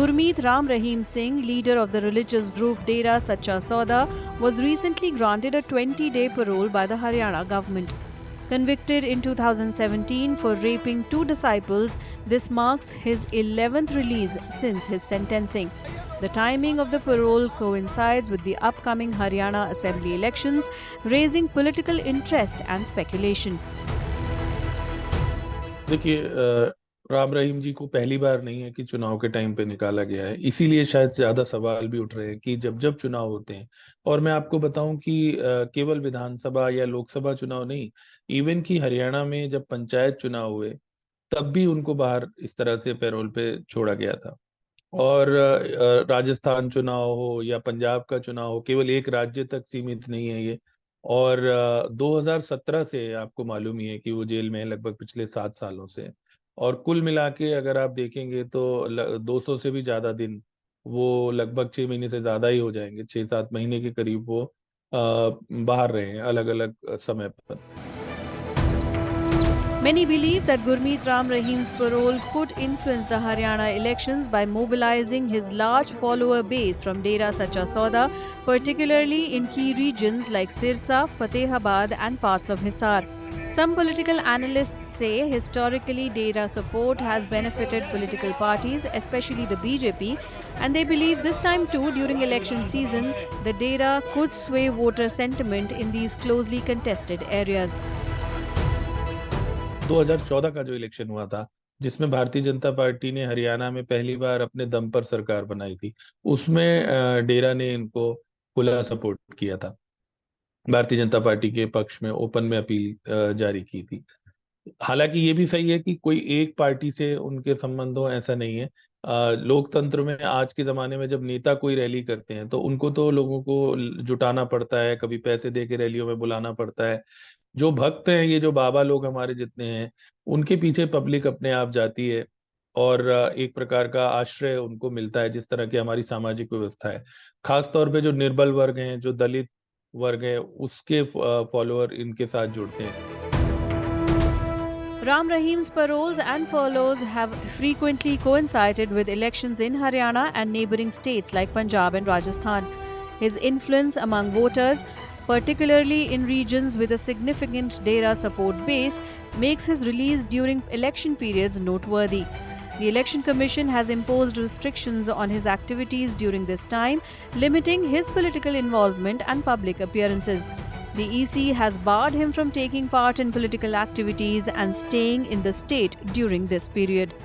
Gurmeet Ram Rahim Singh, leader of the religious group Dera Sacha Sauda, was recently granted a 20-day parole by the Haryana government. Convicted in 2017 for raping 2 disciples, this marks his 11th release since his sentencing. The timing of the parole coincides with the upcoming Haryana Assembly elections, raising political interest and speculation. देखिए, राम रहीम जी को पहली बार नहीं है कि चुनाव के time पे निकाला गया है, इसीलिए शायद ज्यादा सवाल भी उठ रहे हैं कि जब जब चुनाव होते हैं। और मैं आपको बताऊं कि केवल विधानसभा या लोकसभा चुनाव नहीं, इवन कि हरियाणा में जब पंचायत चुनाव हुए तब भी उनको बाहर इस तरह से पैरोल पे छोड़ा गया था। और राजस्थान चुनाव हो या पंजाब का चुनाव हो, केवल एक राज्य तक सीमित नहीं है ये। और 2017 से आपको मालूम ही है कि वो जेल में है लगभग पिछले 7 सालों से। और कुल मिला के अगर आप देखेंगे तो 200 से भी ज्यादा दिन, वो लगभग 6 महीने से ज्यादा ही हो जाएंगे, 6-7 महीने के करीब वो बाहर रहे हैं अलग अलग समय पर। Many believe that Gurmeet Ram Rahim's parole could influence the Haryana elections by mobilizing his large follower base from Dera Sacha Sauda, particularly in key regions like Sirsa, Fatehabad and parts of Hisar. Some political analysts say historically Dera support has benefited political parties, especially the BJP, and they believe this time too during election season, the Dera could sway voter sentiment in these closely contested areas. 2014 का जो election हुआ था, जिसमें Bharatiya Janata party ने हरियाणा में पहली बार अपने दम पर सरकार बनाई थी, उसमें डेरा ने इनको खुला सपोर्ट किया था। भारतीय जनता पार्टी के पक्ष में ओपन में अपील जारी की थी। हालांकि ये भी सही है कि कोई एक पार्टी से उनके संबंध हो, ऐसा नहीं है। लोकतंत्र में आज के जमाने में जब नेता कोई रैली करते हैं तो उनको तो लोगों को जुटाना पड़ता है, कभी पैसे दे के रैलियों में बुलाना पड़ता है। जो भक्त हैं, ये जो बाबा लोग हमारे जितने हैं, उनके पीछे पब्लिक अपने आप जाती है और एक प्रकार का आश्रय उनको मिलता है, जिस तरह की हमारी सामाजिक व्यवस्था है। खास तौर पे जो निर्बल वर्ग हैं, जो दलित वर्ग है, उसके फॉलोअर इनके साथ जुड़ते हैं। Ram Rahim's paroles and furloughs have frequently coincided with elections in Haryana and neighbouring states like Punjab and Rajasthan. His influence among voters, particularly in regions with a significant Dera support base, makes his release during election periods noteworthy. The Election Commission has imposed restrictions on his activities during this time, limiting his political involvement and public appearances. The EC has barred him from taking part in political activities and staying in the state during this period.